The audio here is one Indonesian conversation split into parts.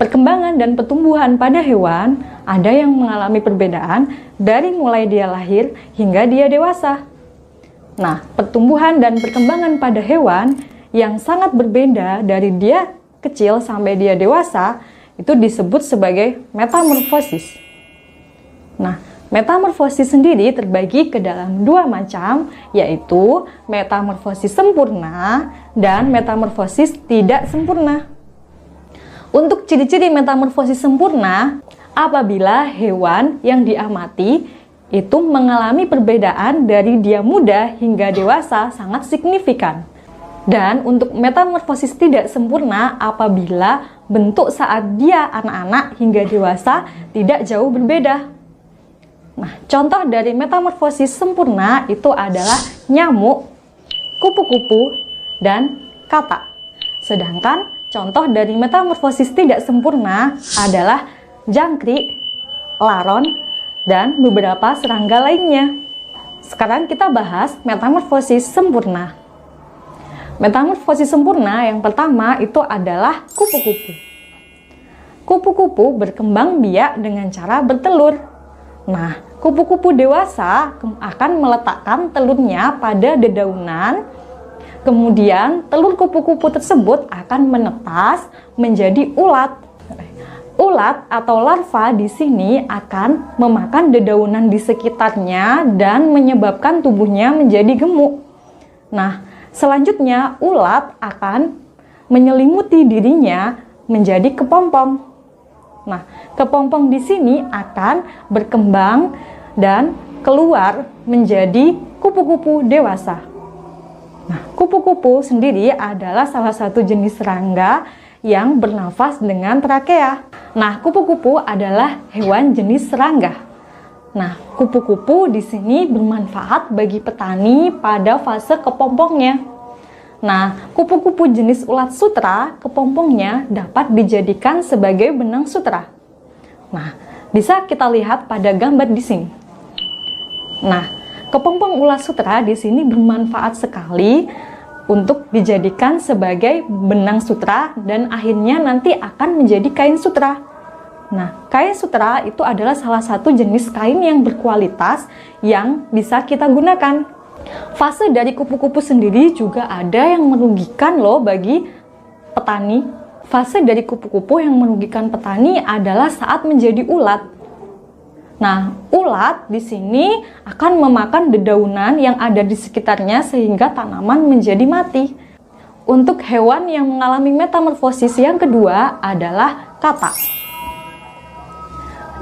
perkembangan dan pertumbuhan pada hewan ada yang mengalami perbedaan dari mulai dia lahir hingga dia dewasa. Nah, pertumbuhan dan perkembangan pada hewan yang sangat berbeda dari dia kecil sampai dia dewasa itu disebut sebagai metamorfosis. Nah, metamorfosis sendiri terbagi ke dalam dua macam, yaitu metamorfosis sempurna dan metamorfosis tidak sempurna. Untuk ciri-ciri metamorfosis sempurna, apabila hewan yang diamati itu mengalami perbedaan dari dia muda hingga dewasa sangat signifikan. Dan untuk metamorfosis tidak sempurna, apabila bentuk saat dia anak-anak hingga dewasa tidak jauh berbeda. Nah, contoh dari metamorfosis sempurna itu adalah nyamuk, kupu-kupu, dan katak. Sedangkan contoh dari metamorfosis tidak sempurna adalah jangkrik, laron, dan beberapa serangga lainnya. Sekarang kita bahas metamorfosis sempurna. Metamorfosis sempurna yang pertama itu adalah kupu-kupu. Kupu-kupu berkembang biak dengan cara bertelur. Nah, kupu-kupu dewasa akan meletakkan telurnya pada dedaunan. Kemudian telur kupu-kupu tersebut akan menetas menjadi ulat. Ulat atau larva di sini akan memakan dedaunan di sekitarnya dan menyebabkan tubuhnya menjadi gemuk. Nah, selanjutnya ulat akan menyelimuti dirinya menjadi kepompong. Nah, kepompong di sini akan berkembang dan keluar menjadi kupu-kupu dewasa. Nah, kupu-kupu sendiri adalah salah satu jenis serangga yang bernafas dengan trakea. Nah, kupu-kupu adalah hewan jenis serangga. Nah, kupu-kupu di sini bermanfaat bagi petani pada fase kepompongnya. Nah, kupu-kupu jenis ulat sutra, kepompongnya dapat dijadikan sebagai benang sutra. Nah, bisa kita lihat pada gambar di sini. Nah, kepompong ulat sutra di sini bermanfaat sekali untuk dijadikan sebagai benang sutra dan akhirnya nanti akan menjadi kain sutra. Nah, kain sutra itu adalah salah satu jenis kain yang berkualitas yang bisa kita gunakan. Fase dari kupu-kupu sendiri juga ada yang merugikan loh bagi petani. Fase dari kupu-kupu yang merugikan petani adalah saat menjadi ulat. Nah, ulat di sini akan memakan dedaunan yang ada di sekitarnya sehingga tanaman menjadi mati. Untuk hewan yang mengalami metamorfosis yang kedua adalah katak.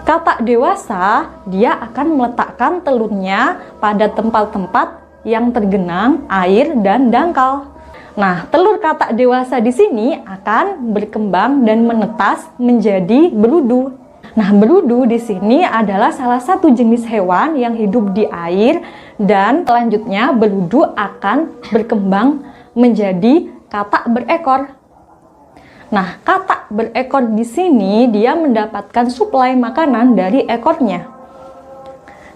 Katak dewasa, dia akan meletakkan telurnya pada tempat-tempat yang tergenang air dan dangkal. Nah, telur katak dewasa di sini akan berkembang dan menetas menjadi berudu. Nah, berudu di sini adalah salah satu jenis hewan yang hidup di air dan selanjutnya berudu akan berkembang menjadi katak berekor. Nah, katak berekor di sini dia mendapatkan suplai makanan dari ekornya.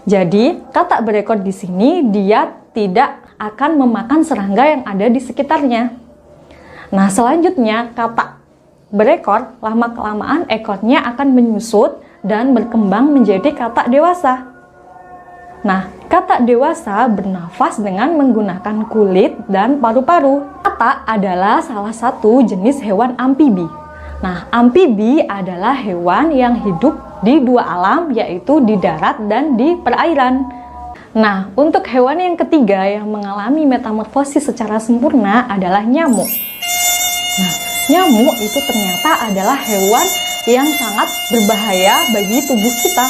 Jadi, katak berekor di sini dia tidak akan memakan serangga yang ada di sekitarnya. Nah, selanjutnya katak berekor, lama-kelamaan ekornya akan menyusut dan berkembang menjadi katak dewasa. Nah, katak dewasa bernafas dengan menggunakan kulit dan paru-paru. Katak adalah salah satu jenis hewan amfibi. Nah, amfibi adalah hewan yang hidup di dua alam, yaitu di darat dan di perairan. Nah, untuk hewan yang ketiga yang mengalami metamorfosis secara sempurna adalah nyamuk. Nah, nyamuk itu ternyata adalah hewan yang sangat berbahaya bagi tubuh kita.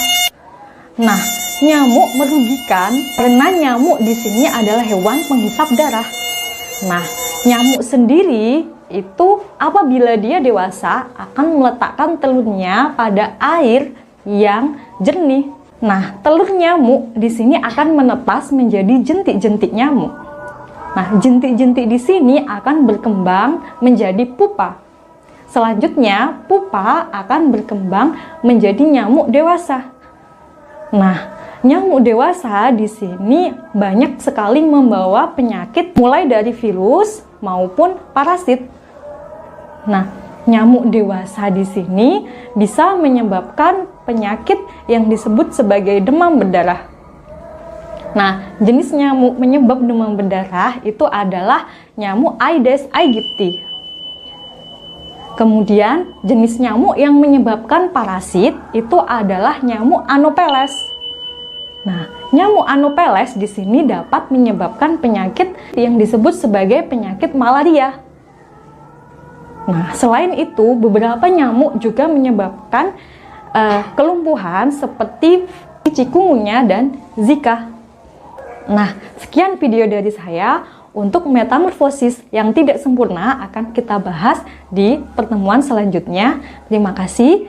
Nah, nyamuk merugikan karena nyamuk di sini adalah hewan penghisap darah. Nah, nyamuk sendiri itu apabila dia dewasa akan meletakkan telurnya pada air yang jernih. Nah, telur nyamuk di sini akan menetas menjadi jentik-jentik nyamuk. Nah, jentik-jentik di sini akan berkembang menjadi pupa. Selanjutnya, pupa akan berkembang menjadi nyamuk dewasa. Nah, nyamuk dewasa di sini banyak sekali membawa penyakit mulai dari virus maupun parasit. Nah, nyamuk dewasa di sini bisa menyebabkan penyakit yang disebut sebagai demam berdarah. Nah, jenis nyamuk penyebab demam berdarah itu adalah nyamuk Aedes aegypti. Kemudian, jenis nyamuk yang menyebabkan parasit itu adalah nyamuk Anopheles. Nah, nyamuk Anopheles di sini dapat menyebabkan penyakit yang disebut sebagai penyakit malaria. Nah, selain itu, beberapa nyamuk juga menyebabkan kelumpuhan seperti chikungunya dan Zika. Nah, sekian video dari saya. Untuk metamorfosis yang tidak sempurna akan kita bahas di pertemuan selanjutnya. Terima kasih.